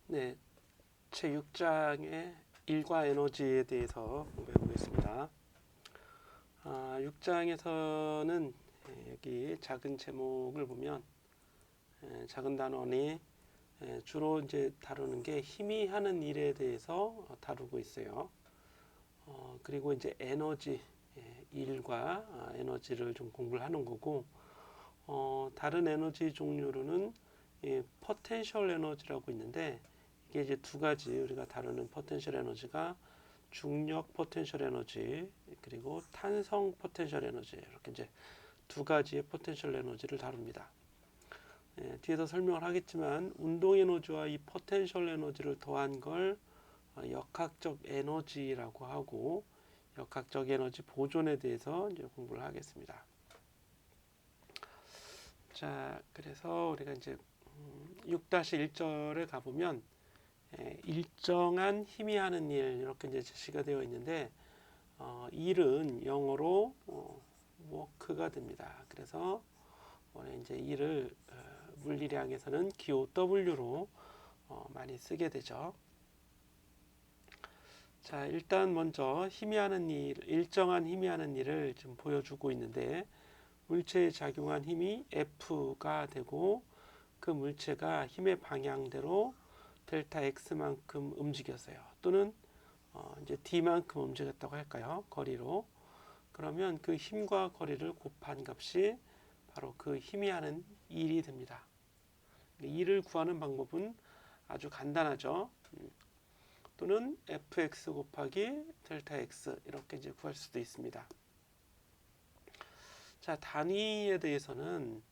네, 제6장의 일과 에너지에 대해서 공부해 보겠습니다. 6장에서는 여기 작은 제목을 보면 작은 단원이 주로 이제 다루는 게 힘이 하는 일에 대해서 다루고 있어요. 그리고 이제 에너지, 일과 에너지를 좀 공부를 하는 거고, 다른 에너지 종류로는 포텐셜 에너지라고 있는데, 이게 이제 두 가지 우리가 다루는 포텐셜 에너지가 중력 포텐셜 에너지 그리고 탄성 포텐셜 에너지, 이렇게 이제 두 가지의 포텐셜 에너지를 다룹니다. 뒤에서 설명을 하겠지만 운동 에너지와 이 포텐셜 에너지를 더한 걸 역학적 에너지라고 하고, 역학적 에너지 보존에 대해서 이제 공부를 하겠습니다. 자, 그래서 우리가 이제 6-1절에 가보면 일정한 힘이 하는 일, 이렇게 이제 제시가 되어 있는데, 일은 영어로 워크가 됩니다. 그래서 오늘 이제 일을 물리량에서는 GOW로 많이 쓰게 되죠. 자, 일단 먼저 힘이 하는 일, 일정한 힘이 하는 일을 좀 보여주고 있는데, 물체에 작용한 힘이 F가 되고, 그 물체가 힘의 방향대로 델타 X만큼 움직였어요. 또는 이제 D만큼 움직였다고 할까요? 거리로. 그러면 그 힘과 거리를 곱한 값이 바로 그 힘이 하는 일이 됩니다. 일을 구하는 방법은 아주 간단하죠. 또는 fx 곱하기 델타 x, 이렇게 이제 구할 수도 있습니다. 자, 단위에 대해서는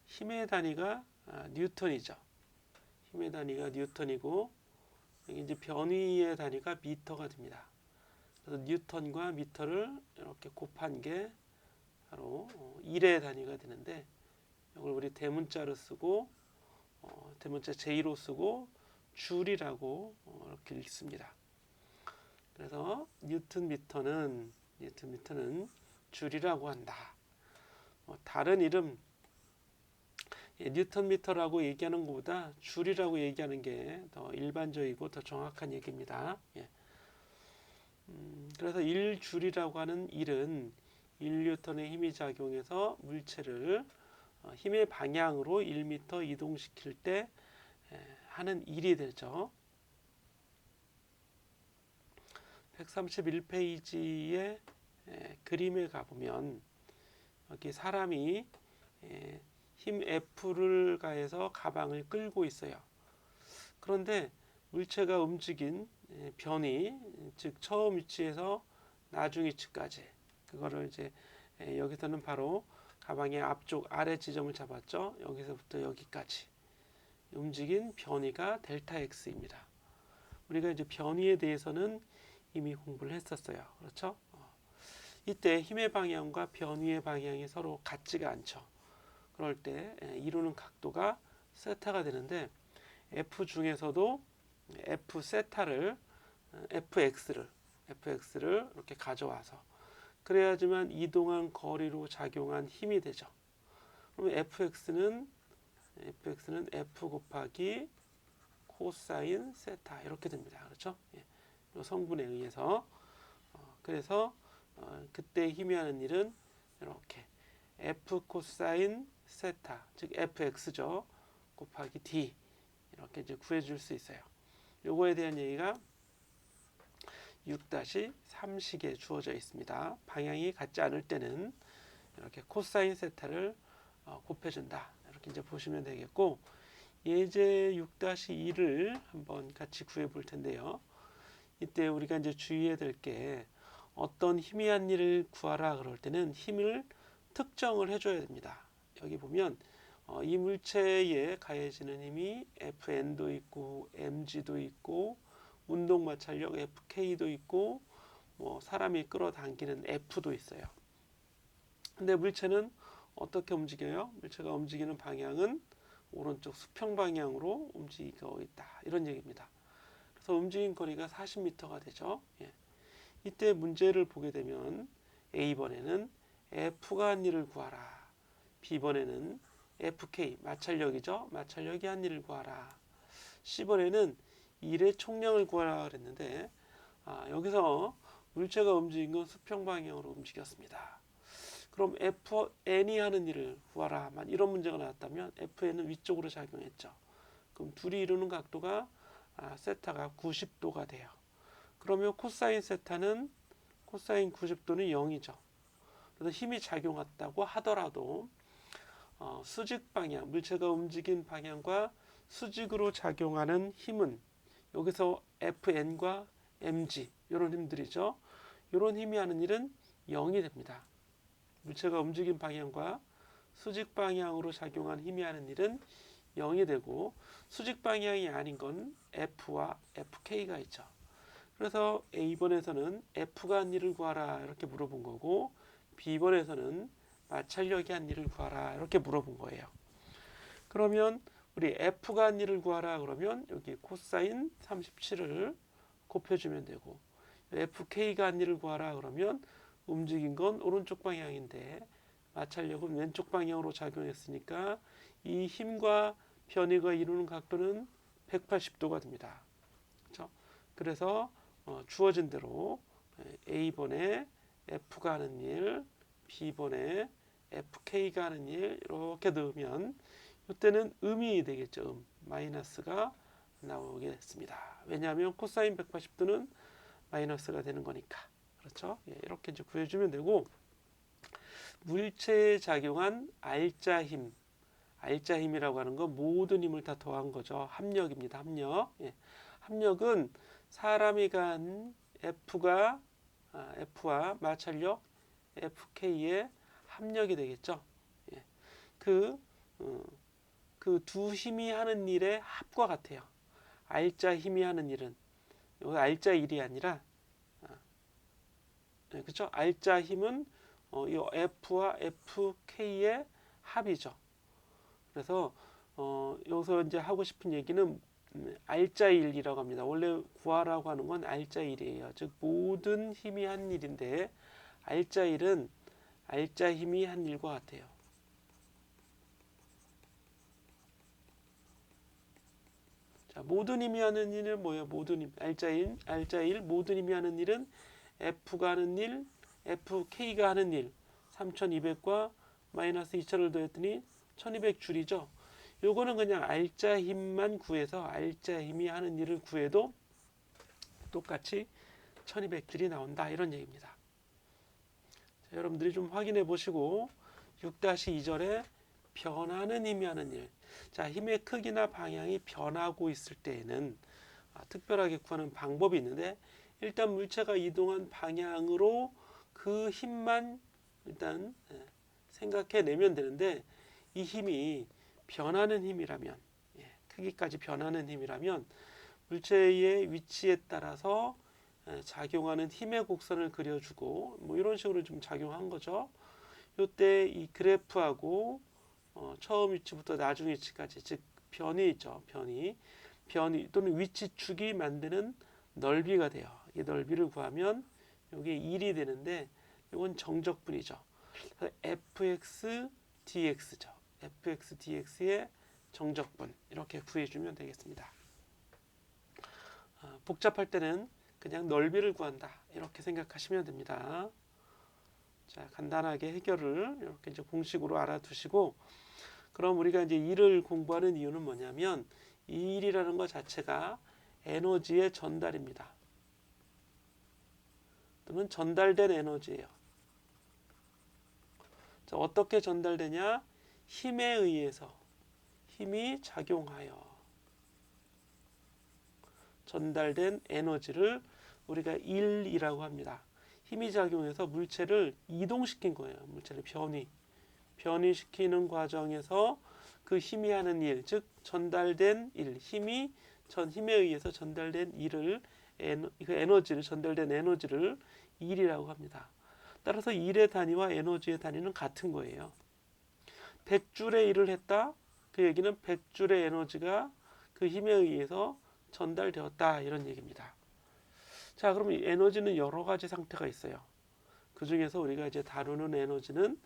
힘의 단위가 뉴턴이죠. 힘의 단위가 뉴턴이고, 이제 변위의 단위가 미터가 됩니다. 그래서 뉴턴과 미터를 이렇게 곱한 게 바로 1의 단위가 되는데, 이걸 우리 대문자로 쓰고 대문자 J로 쓰고 줄이라고 이렇게 읽습니다. 그래서 뉴턴 미터는 줄이라고 한다. 다른 이름 뉴턴 미터라고 얘기하는 것보다 줄이라고 얘기하는 게 더 일반적이고 더 정확한 얘기입니다. 그래서 1줄이라고 하는 일은 1뉴턴의 힘이 작용해서 물체를 힘의 방향으로 1m 이동시킬 때 하는 일이 되죠. 131페이지의 그림에 가보면 여기 사람이 힘 F를 가해서 가방을 끌고 있어요. 그런데 물체가 움직인 변이, 즉 처음 위치에서 나중 위치까지, 그거를 이제 여기서는 바로 가방의 앞쪽 아래 지점을 잡았죠. 여기서부터 여기까지 움직인 변이가 델타 X입니다. 우리가 이제 변이에 대해서는 이미 공부를 했었어요. 그렇죠? 이때 힘의 방향과 변이의 방향이 서로 같지가 않죠. 그럴 때 이루는 각도가 세타가 되는데, F 중에서도 F 세타를 FX를 이렇게 가져와서 그래야지만 이동한 거리로 작용한 힘이 되죠. 그러면 FX는 F 곱하기 코사인 세타, 이렇게 됩니다. 그렇죠? 이 성분에 의해서 그래서 그때 힘이 하는 일은 이렇게 F 코사인 세타, 즉 FX죠. 곱하기 D, 이렇게 이제 구해줄 수 있어요. 요거에 대한 얘기가 6-3식에 주어져 있습니다. 방향이 같지 않을 때는 이렇게 코사인 세타를 곱해준다. 이렇게 이제 보시면 되겠고, 예제 6-2를 한번 같이 구해 볼 텐데요. 이때 우리가 이제 주의해야 될 게, 어떤 힘이 한 일을 구하라 그럴 때는 힘을 특정을 해줘야 됩니다. 여기 보면 이 물체에 가해지는 힘이 Fn도 있고 mg도 있고 운동 마찰력 Fk도 있고 사람이 끌어당기는 F도 있어요. 근데 물체는 어떻게 움직여요? 물체가 움직이는 방향은 오른쪽 수평 방향으로 움직이고 있다, 이런 얘기입니다. 그래서 움직인 거리가 40m가 되죠. 이때 문제를 보게 되면 A번에는 F가 한 일을 구하라, B번에는 FK 마찰력이죠. 마찰력이 한 일을 구하라. 10번에는 일의 총량을 구하라 그랬는데 여기서 물체가 움직인 건 수평 방향으로 움직였습니다. 그럼 FN이 하는 일을 구하라. 이런 문제가 나왔다면 FN은 위쪽으로 작용했죠. 그럼 둘이 이루는 각도가 세타가 90도가 돼요. 그러면 코사인 세타는 코사인 90도는 0이죠. 그래서 힘이 작용했다고 하더라도 수직 방향, 물체가 움직인 방향과 수직으로 작용하는 힘은 여기서 FN과 mg 이런 힘들이죠. 이런 힘이 하는 일은 0이 됩니다. 물체가 움직인 방향과 수직 방향으로 작용한 힘이 하는 일은 0이 되고 수직 방향이 아닌 건 F와 FK가 있죠. 그래서 A번에서는 F가 한 일을 구하라 이렇게 물어본 거고 B번에서는 마찰력이 한 일을 구하라 이렇게 물어본 거예요. 그러면 우리 F가 한 일을 구하라 그러면 여기 코사인 37을 곱해주면 되고 FK가 한 일을 구하라 그러면 움직인 건 오른쪽 방향인데 마찰력은 왼쪽 방향으로 작용했으니까 이 힘과 변위가 이루는 각도는 180도가 됩니다. 그렇죠? 그래서 주어진 대로 A번에 F가 하는 일, B번에 FK가 하는 일 이렇게 넣으면 이때는 음이 되겠죠. 마이너스가 나오게 됐습니다. 왜냐하면 코사인 180도는 마이너스가 되는 거니까. 그렇죠? 이렇게 이제 구해주면 되고 물체에 작용한 알자 힘, 알자 힘이라고 하는 건 모든 힘을 다 더한 거죠. 합력입니다. 합력. 합력은 사람이 간 F와 마찰력 FK의 합력이 되겠죠. 그 두 힘이 하는 일의 합과 같아요. 알자 힘이 하는 일은 여기 알자 일이 아니라 그렇죠? 알자 힘은 이 F와 FK의 합이죠. 그래서 여기서 이제 하고 싶은 얘기는 알자 일이라고 합니다. 원래 구하라고 하는 건 알자 일이에요. 즉 모든 힘이 한 일인데 알자 일은 알자 힘이 한 일과 같아요. 자, 모든 힘이 하는 일은 뭐예요? 모든 힘. 알자 일, 모든 힘이 하는 일은 F가 하는 일, FK가 하는 일. 3200과 마이너스 2000을 더했더니 1200줄이죠. 요거는 그냥 알자 힘만 구해서 알자 힘이 하는 일을 구해도 똑같이 1200줄이 나온다. 이런 얘기입니다. 자, 여러분들이 좀 확인해 보시고 6-2절에 변하는 힘이 하는 일. 자, 힘의 크기나 방향이 변하고 있을 때에는 특별하게 구하는 방법이 있는데 일단 물체가 이동한 방향으로 그 힘만 일단 생각해내면 되는데 이 힘이 변하는 힘이라면 크기까지 변하는 힘이라면 물체의 위치에 따라서 작용하는 힘의 곡선을 그려주고 뭐 이런 식으로 좀 작용한 거죠. 이때 이 그래프하고 처음 위치부터 나중 위치까지 즉 변이 있죠. 변이 또는 위치축이 만드는 넓이가 돼요. 이 넓이를 구하면 이게 1이 되는데 이건 정적분이죠. fx dx죠. fx dx의 정적분 이렇게 구해주면 되겠습니다. 복잡할 때는 그냥 넓이를 구한다 이렇게 생각하시면 됩니다. 자, 간단하게 해결을 이렇게 이제 공식으로 알아두시고 그럼 우리가 이제 일을 공부하는 이유는 뭐냐면 이 일이라는 것 자체가 에너지의 전달입니다. 또는 전달된 에너지예요. 자, 어떻게 전달되냐? 힘에 의해서 힘이 작용하여 전달된 에너지를 우리가 일이라고 합니다. 힘이 작용해서 물체를 이동시킨 거예요. 물체를 변이시키는 과정에서 그 힘이 하는 일, 즉 전달된 일, 힘에 의해서 전달된 일을 그 에너지를 전달된 에너지를 일이라고 합니다. 따라서 일의 단위와 에너지의 단위는 같은 거예요. 100줄의 일을 했다. 그 얘기는 100줄의 에너지가 그 힘에 의해서 전달되었다 이런 얘기입니다. 자, 그럼 이 에너지는 여러 가지 상태가 있어요. 그 중에서 우리가 이제 다루는 에너지는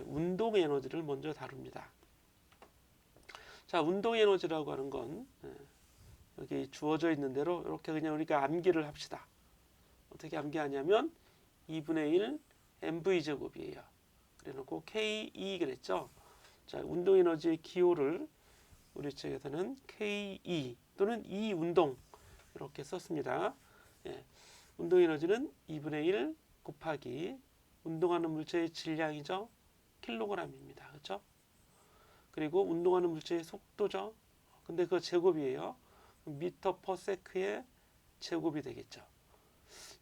운동 에너지를 먼저 다룹니다. 자, 운동 에너지라고 하는 건 여기 주어져 있는 대로 이렇게 그냥 우리가 암기를 합시다. 어떻게 암기하냐면 2분의 1 mv 제곱이에요. 그래놓고 ke 그랬죠. 자, 운동 에너지의 기호를 우리 책에서는 ke 또는 E 운동 이렇게 썼습니다. 예, 운동 에너지는 2분의 1 곱하기 운동하는 물체의 질량이죠. 킬로그램입니다. 그렇죠? 그리고 운동하는 물체의 속도죠. 근데 그 제곱이에요. 미터 퍼 세크의 제곱이 되겠죠.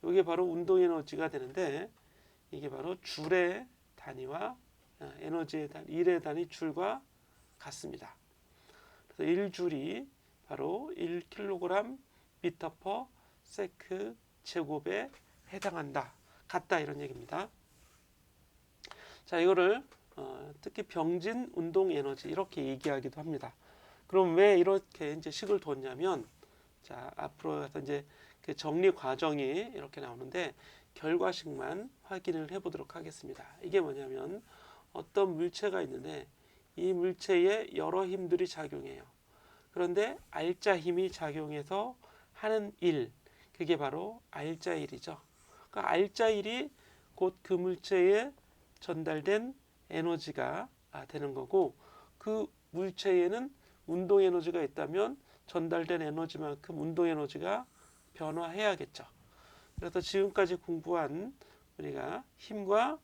이게 바로 운동 에너지가 되는데 이게 바로 줄의 단위와 에너지의 단위, 일의 단위 줄과 같습니다. 그래서 1줄이 바로 1kg 미터 퍼 세크 제곱에 해당한다. 같다 이런 얘기입니다. 자, 이거를 특히 병진 운동 에너지 이렇게 얘기하기도 합니다. 그럼 왜 이렇게 이제 식을 뒀냐면, 자, 앞으로 가서 이제 그 정리 과정이 이렇게 나오는데 결과식만 확인을 해보도록 하겠습니다. 이게 뭐냐면 어떤 물체가 있는데 이 물체에 여러 힘들이 작용해요. 그런데 알짜 힘이 작용해서 하는 일, 그게 바로 알짜 일이죠. 그러니까 알짜 일이 곧 그 물체에 전달된 에너지가 되는 거고, 그 물체에는 운동 에너지가 있다면 전달된 에너지만큼 운동 에너지가 변화해야겠죠. 그래서 지금까지 공부한 우리가 힘과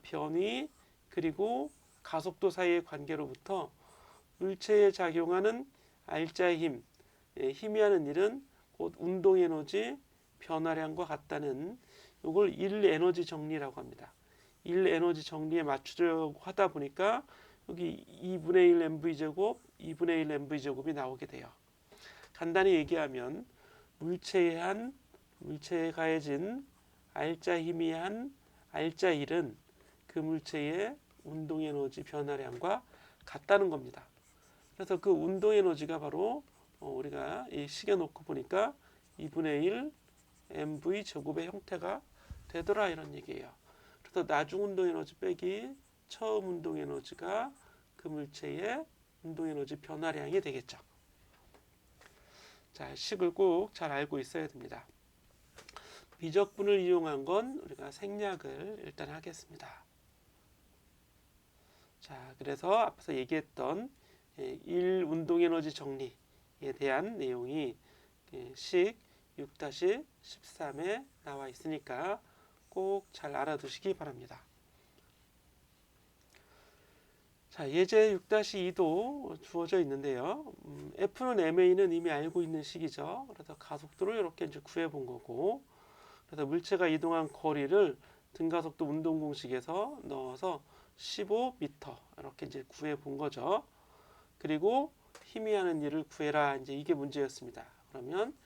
변위 그리고 가속도 사이의 관계로부터 물체에 작용하는 알짜 힘, 힘이 하는 일은 곧 운동 에너지 변화량과 같다는 이걸 일 에너지 정리라고 합니다. 일 에너지 정리에 맞추려고 하다 보니까 여기 2분의 1 mv 제곱, 2분의 1 mv 제곱이 나오게 돼요. 간단히 얘기하면 물체에 가해진 알짜 힘이 한 알짜 일은 그 물체의 운동 에너지 변화량과 같다는 겁니다. 그래서 그 운동 에너지가 바로 우리가 이 식에 놓고 보니까 2분의 1 mv 제곱의 형태가 되더라 이런 얘기예요. 그래서 나중 운동 에너지 빼기 처음 운동 에너지가 그 물체의 운동 에너지 변화량이 되겠죠. 자, 식을 꼭 잘 알고 있어야 됩니다. 미적분을 이용한 건 우리가 생략을 일단 하겠습니다. 자, 그래서 앞서 얘기했던 1 운동 에너지 정리에 대한 내용이 식 6-13에 나와 있으니까 꼭 잘 알아두시기 바랍니다. 자, 예제 6-2도 주어져 있는데요. F는 MA는 이미 알고 있는 식이죠. 그래서 가속도를 이렇게 이제 구해 본 거고, 그래서 물체가 이동한 거리를 등가속도 운동 공식에서 넣어서 15m 이렇게 이제 구해 본 거죠. 그리고 힘이 하는 일을 구해라, 이제 이게 문제였습니다. 그러면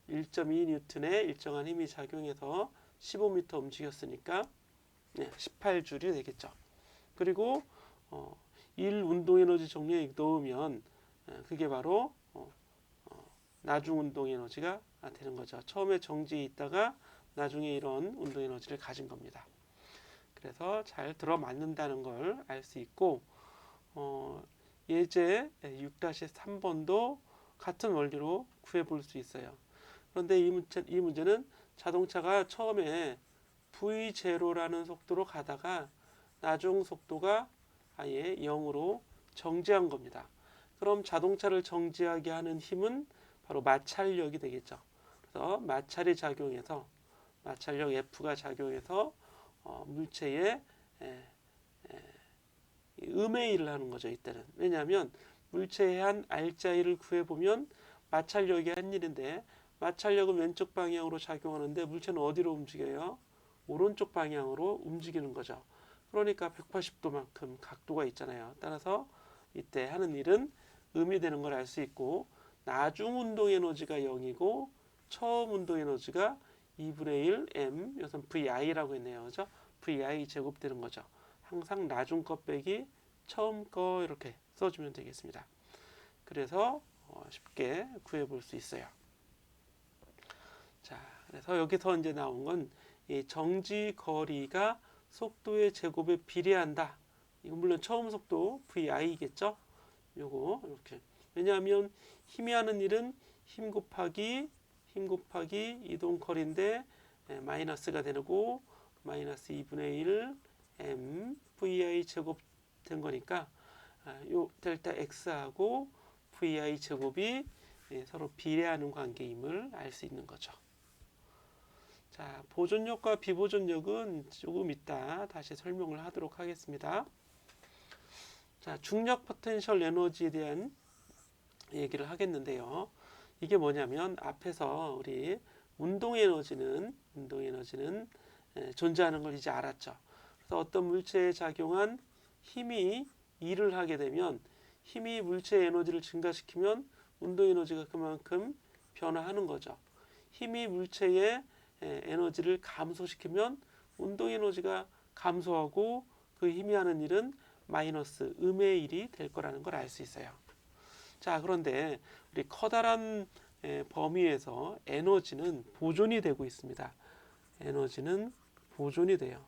1.2 뉴턴의 일정한 힘이 작용해서 15m 움직였으니까 18줄이 되겠죠. 그리고 1 운동 에너지 정리에 넣으면 그게 바로 나중 운동 에너지가 되는 거죠. 처음에 정지에 있다가 나중에 이런 운동 에너지를 가진 겁니다. 그래서 잘 들어맞는다는 걸 알 수 있고, 예제 6-3번도 같은 원리로 구해볼 수 있어요. 그런데 이 문제는 자동차가 처음에 V0라는 속도로 가다가 나중 속도가 아예 0으로 정지한 겁니다. 그럼 자동차를 정지하게 하는 힘은 바로 마찰력이 되겠죠. 그래서 마찰이 작용해서 마찰력 F가 작용해서 물체에 음의 일을 하는 거죠. 이때는. 왜냐하면 물체에 한 알짜이를 구해보면 마찰력이 한 일인데, 마찰력은 왼쪽 방향으로 작용하는데 물체는 어디로 움직여요? 오른쪽 방향으로 움직이는 거죠. 그러니까 180도만큼 각도가 있잖아요. 따라서 이때 하는 일은 음이 되는 걸 알 수 있고, 나중 운동 에너지가 0이고 처음 운동 에너지가 2분의 1 m, 여기서 VI라고 했네요. 그죠? VI 제곱되는 거죠. 항상 나중 거 빼기 처음 거 이렇게 써주면 되겠습니다. 그래서 쉽게 구해볼 수 있어요. 자, 그래서 여기서 이제 나온 건 이 정지 거리가 속도의 제곱에 비례한다. 이건 물론 처음 속도 VI겠죠. 요거 이렇게 왜냐하면 힘이 하는 일은 힘 곱하기 이동거리인데 마이너스가 되고 마이너스 2분의 1 m vi 제곱 된 거니까 요 델타 x하고 vi 제곱이 서로 비례하는 관계임을 알 수 있는 거죠. 자, 보존력과 비보존력은 조금 이따 다시 설명을 하도록 하겠습니다. 자, 중력 포텐셜 에너지에 대한 얘기를 하겠는데요. 이게 뭐냐면 앞에서 우리 운동 에너지는 존재하는 걸 이제 알았죠. 그래서 어떤 물체에 작용한 힘이 일을 하게 되면 힘이 물체의 에너지를 증가시키면 운동 에너지가 그만큼 변화하는 거죠. 힘이 물체의 에너지를 감소시키면 운동 에너지가 감소하고 그 힘이 하는 일은 마이너스 음의 일이 될 거라는 걸 알 수 있어요. 자, 그런데 우리 커다란 범위에서 에너지는 보존이 되고 있습니다. 에너지는 보존이 돼요.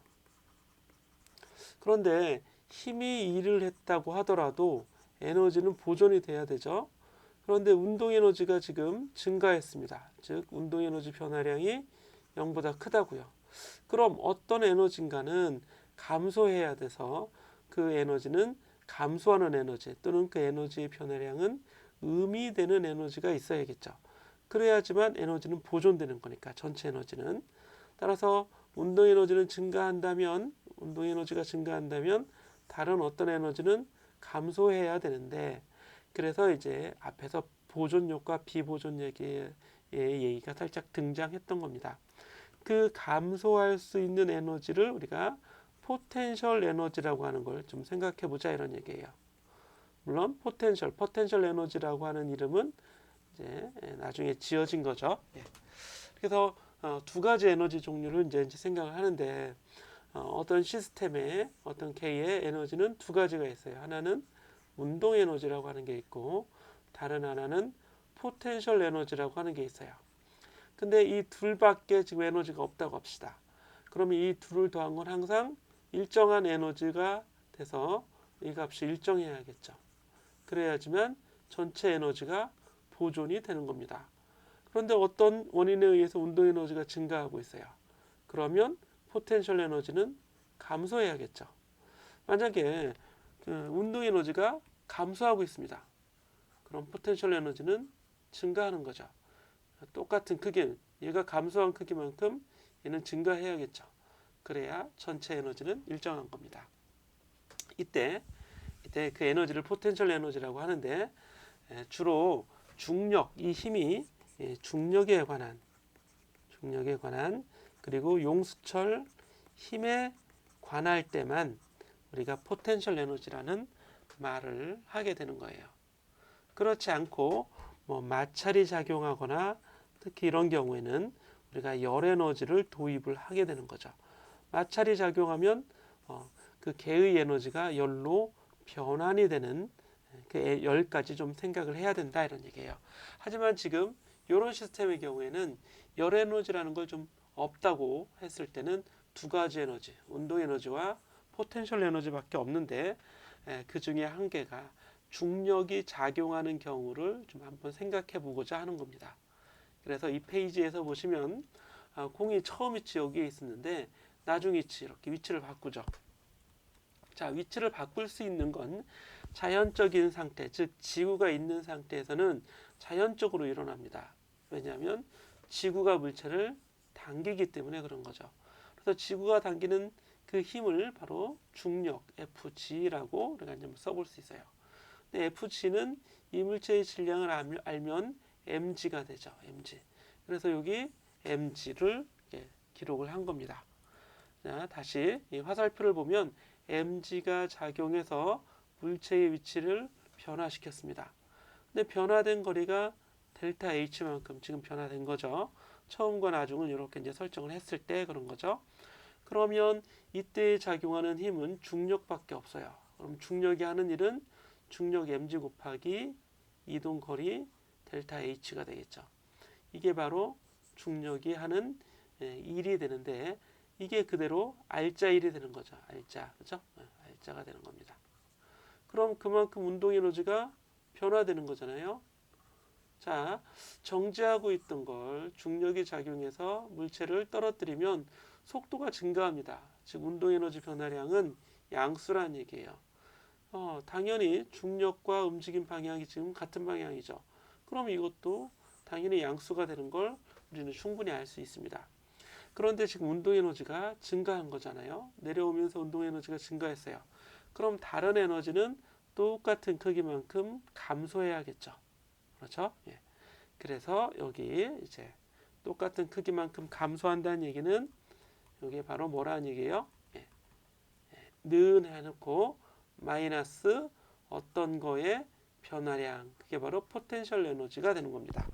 그런데 힘이 일을 했다고 하더라도 에너지는 보존이 돼야 되죠. 그런데 운동 에너지가 지금 증가했습니다. 즉 운동 에너지 변화량이 0보다 크다고요. 그럼 어떤 에너지인가는 감소해야 돼서 그 에너지는 감소하는 에너지 또는 그 에너지의 변화량은 음이 되는 에너지가 있어야겠죠. 그래야지만 에너지는 보존되는 거니까 전체 에너지는. 따라서 운동 에너지가 증가한다면 다른 어떤 에너지는 감소해야 되는데 그래서 이제 앞에서 보존력과 비보존력의 얘기가 살짝 등장했던 겁니다. 그 감소할 수 있는 에너지를 우리가 포텐셜 에너지라고 하는 걸 좀 생각해 보자 이런 얘기예요. 물론 포텐셜 에너지라고 하는 이름은 이제 나중에 지어진 거죠. 그래서 두 가지 에너지 종류를 이제 생각을 하는데 어떤 시스템의 어떤 K의 에너지는 두 가지가 있어요. 하나는 운동 에너지라고 하는 게 있고 다른 하나는 포텐셜 에너지라고 하는 게 있어요. 근데 이 둘밖에 지금 에너지가 없다고 합시다. 그러면 이 둘을 더한 건 항상 일정한 에너지가 돼서 이 값이 일정해야겠죠. 그래야지만 전체 에너지가 보존이 되는 겁니다. 그런데 어떤 원인에 의해서 운동 에너지가 증가하고 있어요. 그러면 포텐셜 에너지는 감소해야겠죠. 만약에 운동 에너지가 감소하고 있습니다. 그럼 포텐셜 에너지는 증가하는 거죠. 똑같은 크기, 얘가 감소한 크기만큼 얘는 증가해야겠죠. 그래야 전체 에너지는 일정한 겁니다. 이때 그 에너지를 포텐셜 에너지라고 하는데 주로 중력, 이 힘이 중력에 관한 그리고 용수철 힘에 관할 때만 우리가 포텐셜 에너지라는 말을 하게 되는 거예요. 그렇지 않고 뭐 마찰이 작용하거나 특히 이런 경우에는 우리가 열 에너지를 도입을 하게 되는 거죠. 마찰이 작용하면 그 개의 에너지가 열로 변환이 되는 그 열까지 좀 생각을 해야 된다 이런 얘기예요. 하지만 지금 이런 시스템의 경우에는 열 에너지라는 걸 좀 없다고 했을 때는 두 가지 에너지, 운동 에너지와 포텐셜 에너지밖에 없는데 그 중에 한 개가 중력이 작용하는 경우를 좀 한번 생각해 보고자 하는 겁니다. 그래서 이 페이지에서 보시면 공이 처음 위치 여기에 있었는데 나중 위치 이렇게 위치를 바꾸죠. 자, 위치를 바꿀 수 있는 건 자연적인 상태, 즉 지구가 있는 상태에서는 자연적으로 일어납니다. 왜냐하면 지구가 물체를 당기기 때문에 그런 거죠. 그래서 지구가 당기는 그 힘을 바로 중력 Fg라고 우리가 이제 써볼 수 있어요. 근데 Fg는 이 물체의 질량을 알면 mg가 되죠. mg. 그래서 여기 mg를 기록을 한 겁니다. 자, 다시 이 화살표를 보면 mg가 작용해서 물체의 위치를 변화시켰습니다. 근데 변화된 거리가 델타 H만큼 지금 변화된 거죠. 처음과 나중을 이렇게 이제 설정을 했을 때 그런 거죠. 그러면 이때 작용하는 힘은 중력밖에 없어요. 그럼 중력이 하는 일은 중력 mg 곱하기 이동거리 델타 H가 되겠죠. 이게 바로 중력이 하는 일이 되는데 이게 그대로 알자 일이 되는 거죠. 알자, 그죠? 알자가 되는 겁니다. 그럼 그만큼 운동 에너지가 변화되는 거잖아요. 자, 정지하고 있던 걸 중력이 작용해서 물체를 떨어뜨리면 속도가 증가합니다. 즉 운동 에너지 변화량은 양수란 얘기예요. 당연히 중력과 움직임 방향이 지금 같은 방향이죠. 그럼 이것도 당연히 양수가 되는 걸 우리는 충분히 알 수 있습니다. 그런데 지금 운동 에너지가 증가한 거잖아요. 내려오면서 운동 에너지가 증가했어요. 그럼 다른 에너지는 똑같은 크기만큼 감소해야겠죠. 그렇죠? 예. 그래서 여기 이제 똑같은 크기만큼 감소한다는 얘기는 이게 바로 뭐라는 얘기예요? 예. 는 해놓고 마이너스 어떤 거의 변화량, 그게 바로 포텐셜 에너지가 되는 겁니다.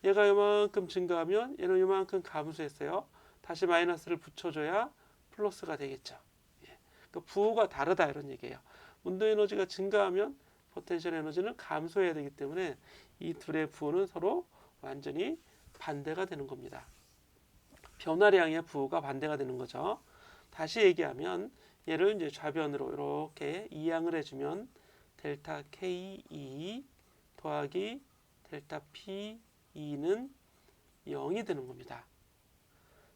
얘가 이만큼 증가하면 얘는 이만큼 감소했어요. 다시 마이너스를 붙여줘야 플러스가 되겠죠. 예. 그러니까 부호가 다르다 이런 얘기예요. 운동 에너지가 증가하면 포텐셜 에너지는 감소해야 되기 때문에 이 둘의 부호는 서로 완전히 반대가 되는 겁니다. 변화량의 부호가 반대가 되는 거죠. 다시 얘기하면 얘를 이제 좌변으로 이렇게 이항을 해주면 델타 KE 더하기 델타 PE는 0이 되는 겁니다.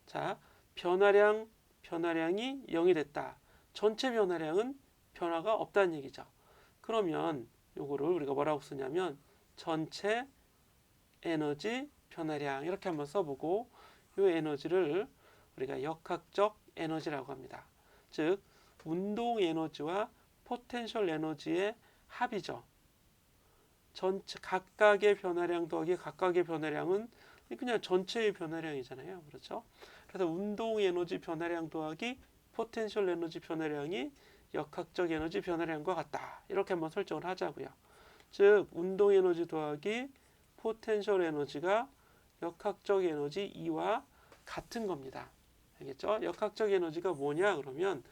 자, 변화량이 0이 됐다. 전체 변화량은 변화가 없다는 얘기죠. 그러면 요거를 우리가 뭐라고 쓰냐면 전체 에너지 변화량 이렇게 한번 써보고 이 에너지를 우리가 역학적 에너지라고 합니다. 즉 운동 에너지와 포텐셜 에너지의 합이죠. 전체 각각의 변화량 더하기 각각의 변화량은 그냥 전체의 변화량이잖아요. 그렇죠? 그래서 운동 에너지 변화량 더하기 포텐셜 에너지 변화량이 역학적 에너지 변화량과 같다. 이렇게 한번 설정을 하자고요. 즉 운동 에너지 더하기 포텐셜 에너지가 역학적 에너지 E와 같은 겁니다. 알겠죠? 역학적 에너지가 뭐냐 그러면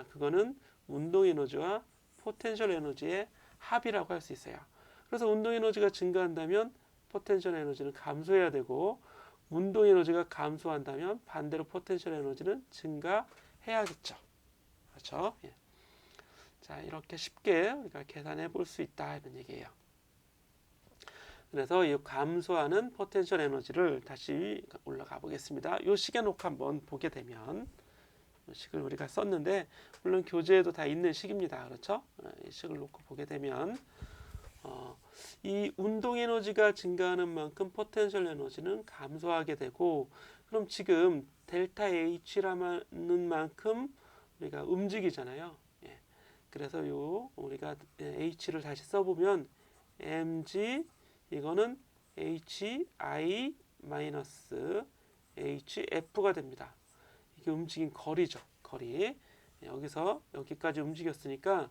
그거는 운동 에너지와 포텐셜 에너지의 합이라고 할 수 있어요. 그래서 운동 에너지가 증가한다면 포텐셜 에너지는 감소해야 되고 운동 에너지가 감소한다면 반대로 포텐셜 에너지는 증가해야겠죠. 그렇죠? 예. 자, 이렇게 쉽게 우리가 계산해 볼 수 있다 이런 얘기예요. 그래서 이 감소하는 포텐셜 에너지를 다시 올라가 보겠습니다. 이 식에 놓고 한번 보게 되면 이 식을 우리가 썼는데 물론 교재에도 다 있는 식입니다. 그렇죠? 이 식을 놓고 보게 되면 이 운동 에너지가 증가하는 만큼 포텐셜 에너지는 감소하게 되고 그럼 지금 델타 H라는 만큼 우리가 움직이잖아요. 예. 그래서 우리가 H를 다시 써보면 mg 이거는 hi 마이너스 hf가 됩니다. 이게 움직인 거리죠. 거리. 여기서 여기까지 움직였으니까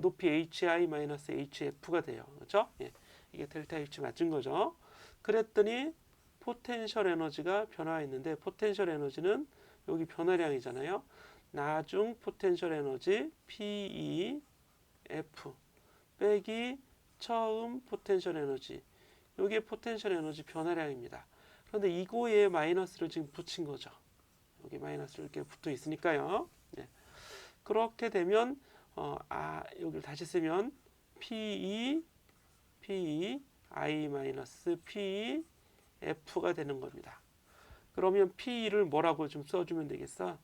높이 hi 마이너스 hf가 돼요. 그렇죠? 예. 이게 델타 H 맞은 거죠. 그랬더니 포텐셜 에너지가 변화했는데 포텐셜 에너지는 여기 변화량이잖아요. 나중 포텐셜 에너지 PEF 빼기 처음 포텐셜 에너지. 이게 포텐셜 에너지 변화량입니다. 그런데 이거에 마이너스를 지금 붙인 거죠. 여기 마이너스를 이렇게 붙어 있으니까요. 네. 그렇게 되면 여기를 다시 쓰면 PE I 마이너스 PE F가 되는 겁니다. 그러면 PE를 뭐라고 좀 써주면 되겠어?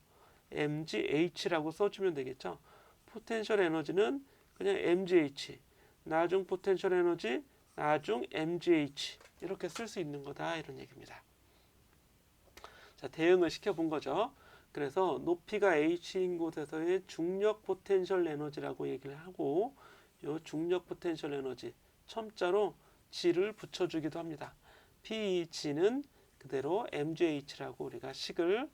mgH라고 써주면 되겠죠. 포텐셜 에너지는 그냥 mgh. 나중 포텐셜 에너지 나중 mgh 이렇게 쓸 수 있는 거다 이런 얘기입니다. 자, 대응을 시켜본 거죠. 그래서 높이가 h인 곳에서의 중력 포텐셜 에너지라고 얘기를 하고 이 중력 포텐셜 에너지 첨자로 g를 붙여주기도 합니다. PG는 그대로 mgh라고 우리가 식을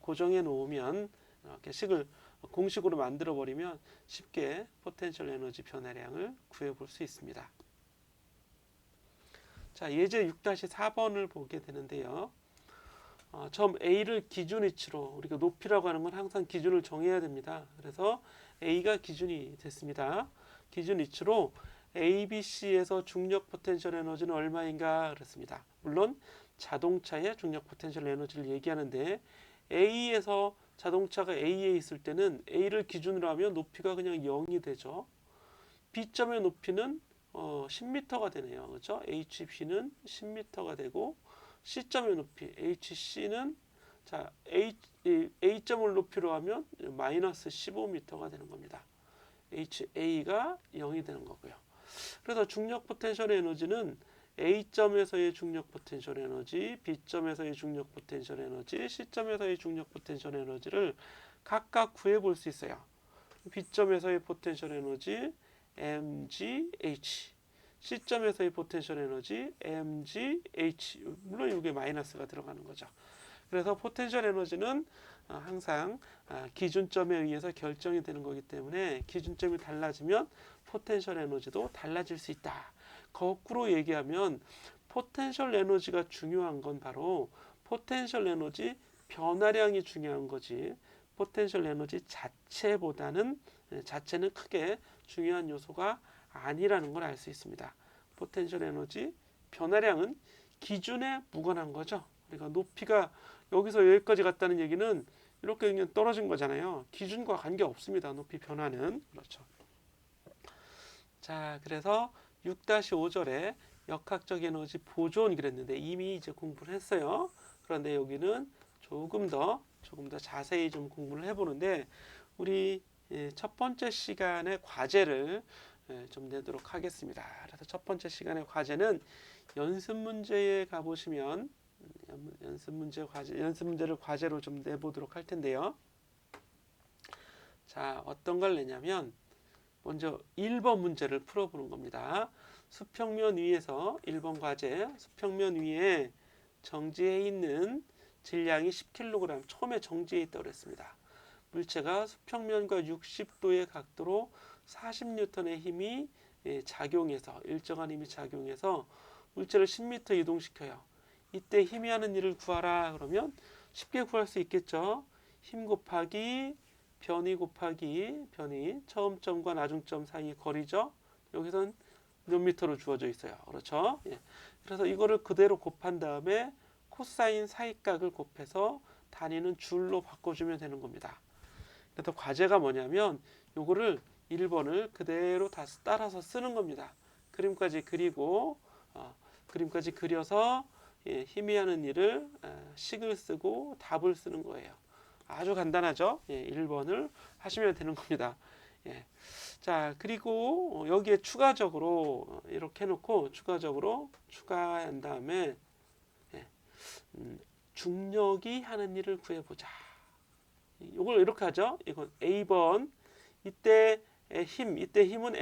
고정해 놓으면 이렇게 식을 공식으로 만들어 버리면 쉽게 포텐셜 에너지 변화량을 구해 볼 수 있습니다. 자, 예제 6-4번을 보게 되는데요. 점 A를 기준 위치로 우리가 높이라고 하는 건 항상 기준을 정해야 됩니다. 그래서 A가 기준이 됐습니다. 기준 위치로 ABC에서 중력 포텐셜 에너지는 얼마인가 그랬습니다. 물론 자동차의 중력 포텐셜 에너지를 얘기하는데 A에서 자동차가 A에 있을 때는 A를 기준으로 하면 높이가 그냥 0이 되죠. B점의 높이는 10m가 되네요. 그렇죠? HB는 10m가 되고 C점의 높이 HC는 자 A점을 높이로 하면 마이너스 15m가 되는 겁니다. HA가 0이 되는 거고요. 그래서 중력 포텐셜 에너지는 A점에서의 중력 포텐셜 에너지, B점에서의 중력 포텐셜 에너지, C점에서의 중력 포텐셜 에너지를 각각 구해 볼 수 있어요. B점에서의 포텐셜 에너지 mgh, C점에서의 포텐셜 에너지 mgh. 물론 이게 마이너스가 들어가는 거죠. 그래서 포텐셜 에너지는 항상 기준점에 의해서 결정이 되는 거기 때문에 기준점이 달라지면 포텐셜 에너지도 달라질 수 있다. 거꾸로 얘기하면 포텐셜 에너지가 중요한 건 바로 포텐셜 에너지 변화량이 중요한 거지 포텐셜 에너지 자체는 크게 중요한 요소가 아니라는 걸 알 수 있습니다. 포텐셜 에너지 변화량은 기준에 무관한 거죠. 그러니까 높이가 여기서 여기까지 갔다는 얘기는 이렇게 그냥 떨어진 거잖아요. 기준과 관계 없습니다. 높이 변화는. 그렇죠. 자, 그래서 6-5절에 역학적 에너지 보존 그랬는데 이미 이제 공부를 했어요. 그런데 여기는 조금 더 자세히 좀 공부를 해보는데 우리 첫 번째 시간의 과제를 좀 내도록 하겠습니다. 그래서 첫 번째 시간의 과제는 연습 문제에 가보시면 연습 문제를 과제로 좀 내보도록 할 텐데요. 자, 어떤 걸 내냐면 먼저 1번 문제를 풀어보는 겁니다. 수평면 위에서 1번 과제, 수평면 위에 정지해 있는 질량이 10kg, 처음에 정지해 있다고 그랬습니다. 물체가 수평면과 60도의 각도로 40N의 힘이 작용해서 일정한 힘이 작용해서 물체를 10m 이동시켜요. 이때 힘이 하는 일을 구하라 그러면 쉽게 구할 수 있겠죠. 힘 곱하기 변위 곱하기 변위 처음점과 나중점 사이의 거리죠. 여기선 몇 미터로 주어져 있어요. 그렇죠? 예. 그래서 이거를 그대로 곱한 다음에 코사인 사이각을 곱해서 단위는 줄로 바꿔주면 되는 겁니다. 그래서 과제가 뭐냐면 요거를 1번을 그대로 다 따라서 쓰는 겁니다. 그림까지 그리고 그림까지 그려서 힘이 하는 일을 식을 쓰고 답을 쓰는 거예요. 아주 간단하죠? 1번을 하시면 되는 겁니다. 자, 그리고 여기에 추가적으로 이렇게 해놓고 추가한 다음에 중력이 하는 일을 구해보자. 이걸 이렇게 하죠. 이건 A번 이때 힘은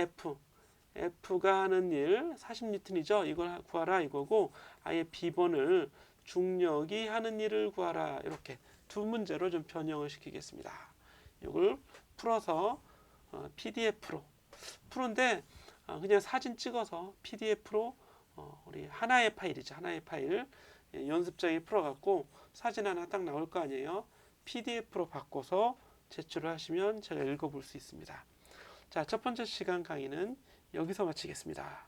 F가 하는 일 40N이죠. 이걸 구하라 이거고 아예 B번을 중력이 하는 일을 구하라 이렇게 두 문제로 좀 변형을 시키겠습니다. 이걸 풀어서 PDF로 푸는데 그냥 사진 찍어서 PDF로 우리 하나의 파일이죠. 하나의 파일 연습장에 풀어갖고 사진 하나 딱 나올 거 아니에요. PDF로 바꿔서 제출을 하시면 제가 읽어볼 수 있습니다. 자, 첫 번째 시간 강의는 여기서 마치겠습니다.